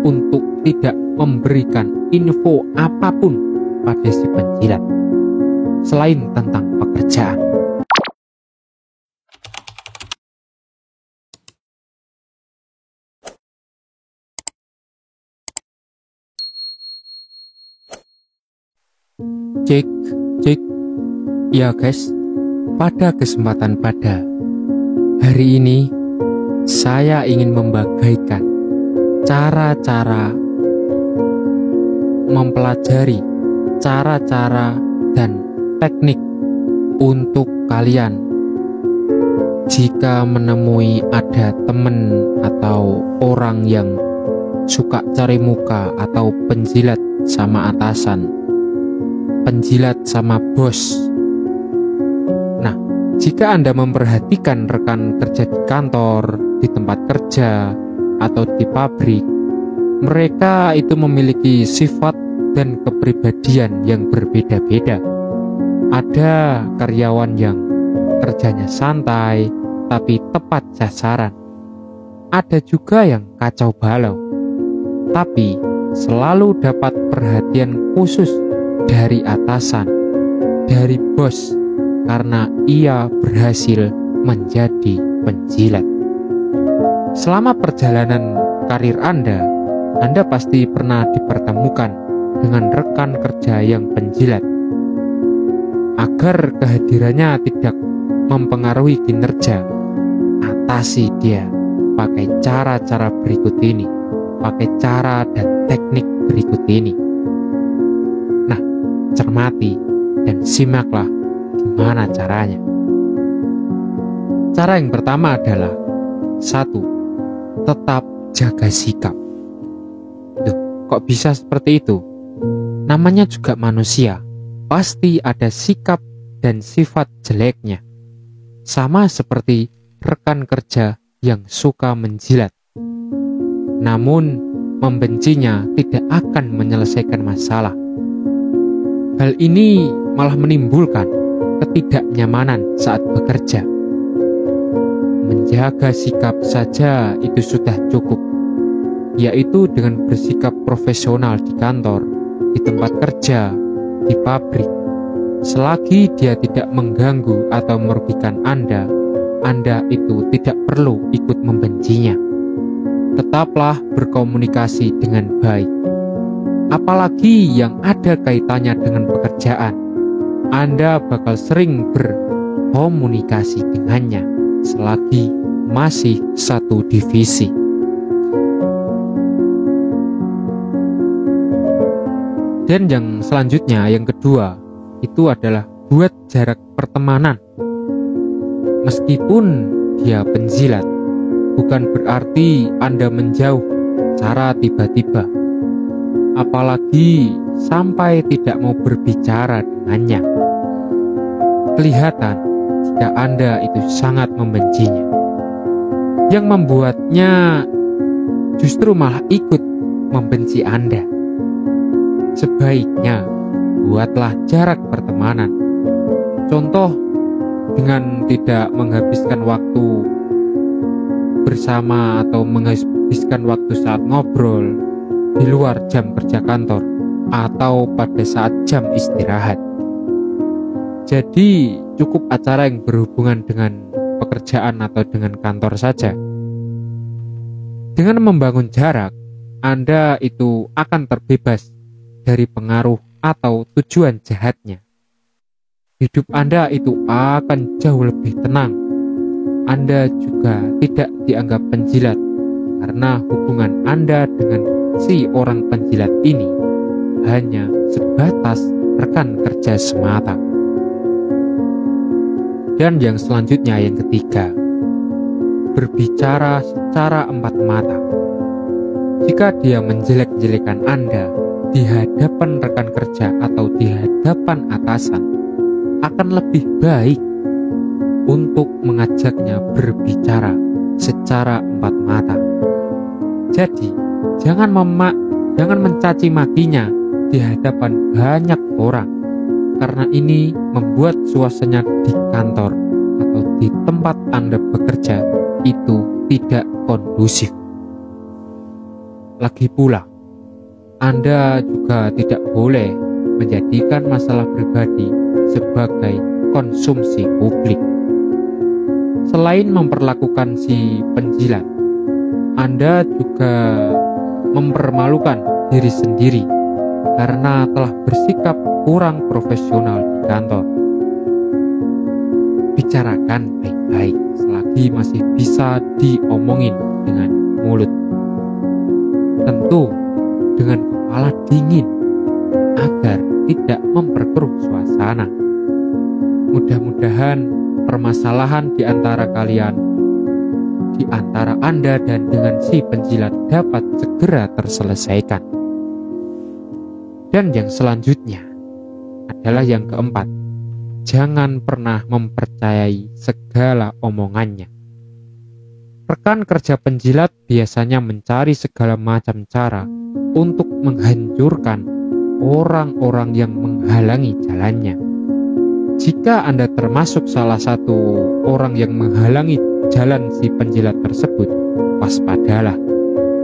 untuk tidak memberikan info apapun pada si penjilat selain tentang pekerjaan. Cek, cek. Ya guys, pada kesempatan pada hari ini saya ingin membagikan cara-cara mempelajari cara-cara dan teknik untuk kalian jika menemui ada teman atau orang yang suka cari muka atau penjilat sama atasan, penjilat sama bos. Nah, jika Anda memperhatikan rekan kerja di kantor, di tempat kerja, atau di pabrik, mereka itu memiliki sifat dan kepribadian yang berbeda-beda. Ada karyawan yang kerjanya santai tapi tepat sasaran. Ada juga yang kacau balau, tapi selalu dapat perhatian khusus dari atasan, dari bos, karena ia berhasil menjadi penjilat. Selama perjalanan karir Anda pasti pernah dipertemukan dengan rekan kerja yang penjilat. Agar kehadirannya tidak mempengaruhi kinerja, atasi dia pakai cara-cara berikut ini, pakai cara dan teknik berikut ini. Nah, cermati dan simaklah gimana caranya. Cara yang pertama adalah 1. Tetap jaga sikap. Duh, kok bisa seperti itu? Namanya juga manusia, pasti ada sikap dan sifat jeleknya. Sama seperti rekan kerja yang suka menjilat. Namun, membencinya tidak akan menyelesaikan masalah. Hal ini malah menimbulkan ketidaknyamanan saat bekerja. Menjaga sikap saja itu sudah cukup, yaitu dengan bersikap profesional di kantor, di tempat kerja, di pabrik. Selagi dia tidak mengganggu atau merugikan Anda itu tidak perlu ikut membencinya. Tetaplah berkomunikasi dengan baik. Apalagi yang ada kaitannya dengan pekerjaan, Anda bakal sering berkomunikasi dengannya selagi masih satu divisi. Dan yang selanjutnya, yang kedua, itu adalah buat jarak pertemanan. Meskipun dia penjilat, bukan berarti Anda menjauh secara tiba-tiba. Apalagi sampai tidak mau berbicara dengannya. Kelihatan jika Anda itu sangat membencinya. Yang membuatnya justru malah ikut membenci Anda. Sebaiknya buatlah jarak pertemanan. Contoh, dengan tidak menghabiskan waktu bersama atau menghabiskan waktu saat ngobrol di luar jam kerja kantor atau pada saat jam istirahat. Jadi cukup acara yang berhubungan dengan pekerjaan atau dengan kantor saja. Dengan membangun jarak, Anda itu akan terbebas dari pengaruh atau tujuan jahatnya. Hidup Anda itu akan jauh lebih tenang. Anda juga tidak dianggap penjilat karena hubungan Anda dengan si orang penjilat ini hanya sebatas rekan kerja semata. Dan yang selanjutnya, yang ketiga, berbicara secara empat mata. Jika dia menjelek-jelekan Anda di hadapan rekan kerja atau di hadapan atasan, akan lebih baik untuk mengajaknya berbicara secara empat mata. Jadi, jangan mencaci makinya di hadapan banyak orang, karena ini membuat suasana di kantor atau di tempat Anda bekerja itu tidak kondusif. Lagi pula, Anda juga tidak boleh menjadikan masalah pribadi sebagai konsumsi publik. Selain memperlakukan si penjilat, Anda juga mempermalukan diri sendiri karena telah bersikap kurang profesional di kantor. Bicarakan baik-baik selagi masih bisa diomongin dengan mulut. Tentu dengan kepala dingin agar tidak memperkeruh suasana. Mudah-mudahan permasalahan di antara kalian, di antara Anda dan dengan si penjilat dapat segera terselesaikan. Dan yang selanjutnya adalah yang keempat, jangan pernah mempercayai segala omongannya. Rekan kerja penjilat biasanya mencari segala macam cara untuk menghancurkan orang-orang yang menghalangi jalannya. Jika Anda termasuk salah satu orang yang menghalangi jalan si penjilat tersebut, waspadalah.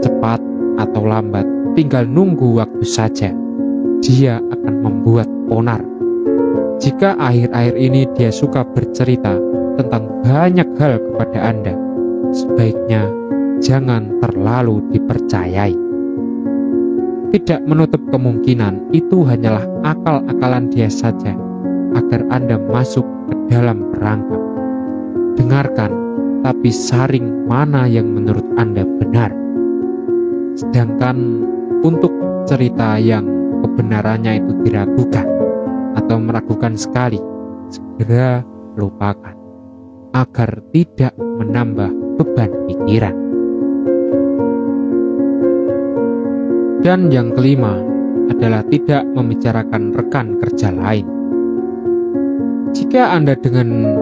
Cepat atau lambat, tinggal nunggu waktu saja. Dia akan membuat onar. Jika akhir-akhir ini dia suka bercerita tentang banyak hal kepada Anda, sebaiknya jangan terlalu dipercayai. Tidak menutup kemungkinan itu hanyalah akal-akalan dia saja agar Anda masuk ke dalam perangkap. Dengarkan, tapi saring mana yang menurut Anda benar. Sedangkan untuk cerita yang kebenarannya itu diragukan atau meragukan sekali, segera lupakan agar tidak menambah beban pikiran. Dan yang kelima adalah tidak membicarakan rekan kerja lain. Jika Anda dengan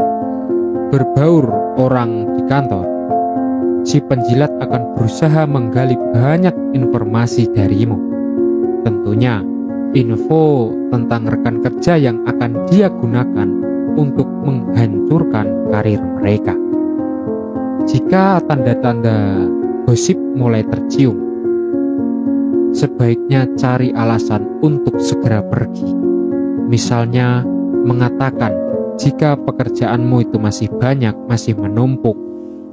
berbaur orang di kantor, si penjilat akan berusaha menggali banyak informasi darimu. Tentunya info tentang rekan kerja yang akan dia gunakan untuk menghancurkan karir mereka. Jika tanda-tanda gosip mulai tercium, sebaiknya cari alasan untuk segera pergi. Misalnya mengatakan jika pekerjaanmu itu masih banyak, masih menumpuk,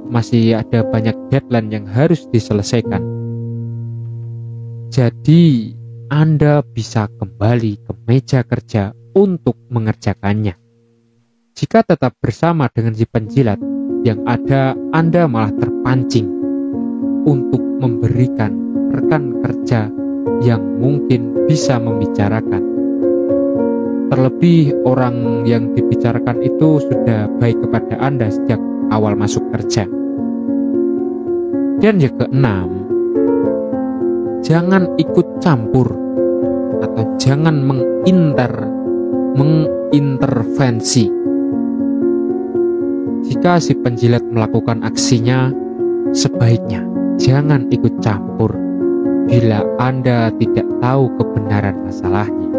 masih ada banyak deadline yang harus diselesaikan. Jadi Anda bisa kembali ke meja kerja untuk mengerjakannya. Jika tetap bersama dengan si penjilat, yang ada Anda malah terpancing untuk memberikan rekan kerja yang mungkin bisa membicarakan. Terlebih orang yang dibicarakan itu sudah baik kepada Anda sejak awal masuk kerja. Dan yang keenam, jangan ikut campur atau jangan mengintervensi. Jika si penjilat melakukan aksinya, sebaiknya jangan ikut campur bila Anda tidak tahu kebenaran masalahnya.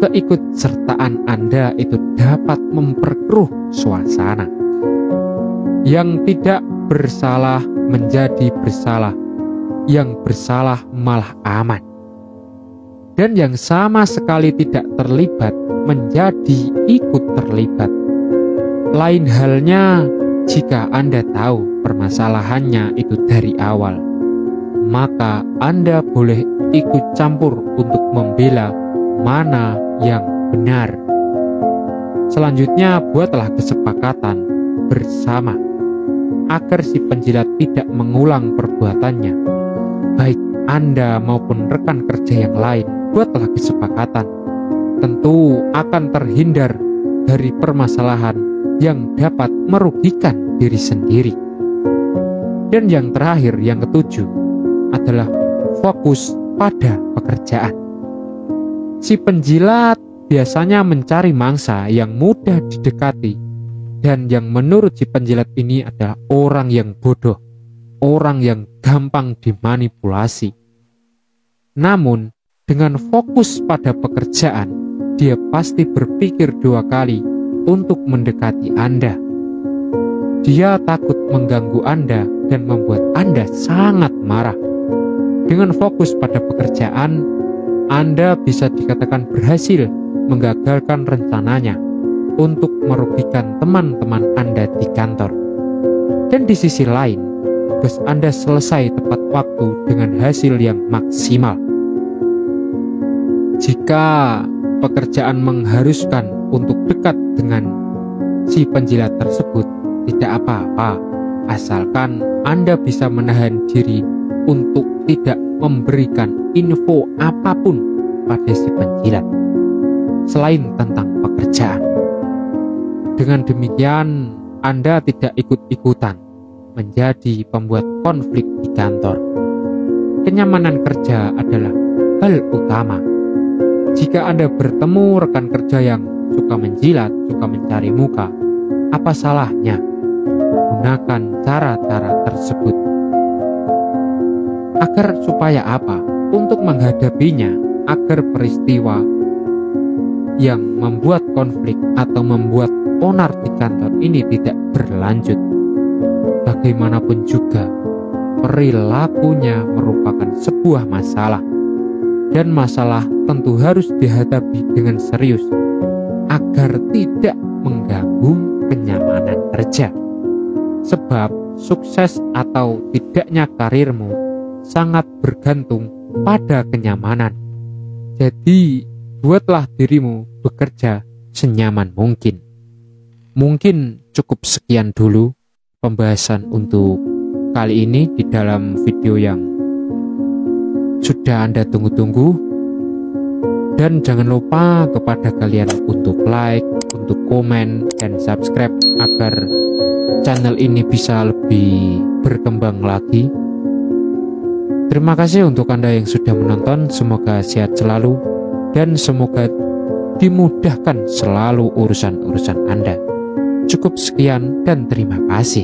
Keikutsertaan Anda itu dapat memperkeruh suasana. Yang tidak bersalah menjadi bersalah, yang bersalah malah aman. Dan yang sama sekali tidak terlibat menjadi ikut terlibat. Lain halnya jika Anda tahu permasalahannya itu dari awal, maka Anda boleh ikut campur untuk membela mana yang benar. Selanjutnya, buatlah kesepakatan bersama agar si penjilat tidak mengulang perbuatannya. Baik Anda maupun rekan kerja yang lain, buatlah kesepakatan. Tentu akan terhindar dari permasalahan yang dapat merugikan diri sendiri. Dan yang terakhir, yang ketujuh, adalah fokus pada pekerjaan. Si penjilat biasanya mencari mangsa yang mudah didekati, dan yang menurut si penjilat ini adalah orang yang bodoh, orang yang gampang dimanipulasi. Namun, dengan fokus pada pekerjaan, dia pasti berpikir dua kali untuk mendekati Anda. Dia takut mengganggu Anda dan membuat Anda sangat marah. Dengan fokus pada pekerjaan, Anda bisa dikatakan berhasil menggagalkan rencananya untuk merugikan teman-teman Anda di kantor. Dan di sisi lain, tugas Anda selesai tepat waktu dengan hasil yang maksimal. Jika pekerjaan mengharuskan untuk dekat dengan si penjilat tersebut, tidak apa-apa, asalkan Anda bisa menahan diri untuk tidak memberikan info apapun pada si penjilat selain tentang pekerjaan. Dengan demikian, Anda tidak ikut-ikutan menjadi pembuat konflik di kantor. Kenyamanan kerja adalah hal utama. Jika Anda bertemu rekan kerja yang suka menjilat, suka mencari muka, apa salahnya gunakan cara-cara tersebut? Agar supaya apa? Untuk menghadapinya, agar peristiwa yang membuat konflik atau membuat onar di kantor ini tidak berlanjut. Bagaimanapun juga, perilakunya merupakan sebuah masalah, dan masalah tentu harus dihadapi dengan serius agar tidak mengganggu kenyamanan kerja. Sebab sukses atau tidaknya karirmu sangat bergantung pada kenyamanan. Jadi, buatlah dirimu bekerja senyaman mungkin. Mungkin cukup sekian dulu pembahasan untuk kali ini di dalam video yang sudah Anda tunggu-tunggu. Dan jangan lupa kepada kalian untuk like, untuk komen, dan subscribe agar channel ini bisa lebih berkembang lagi. Terima kasih untuk Anda yang sudah menonton. Semoga sehat selalu dan semoga dimudahkan selalu urusan-urusan Anda. Cukup sekian dan terima kasih.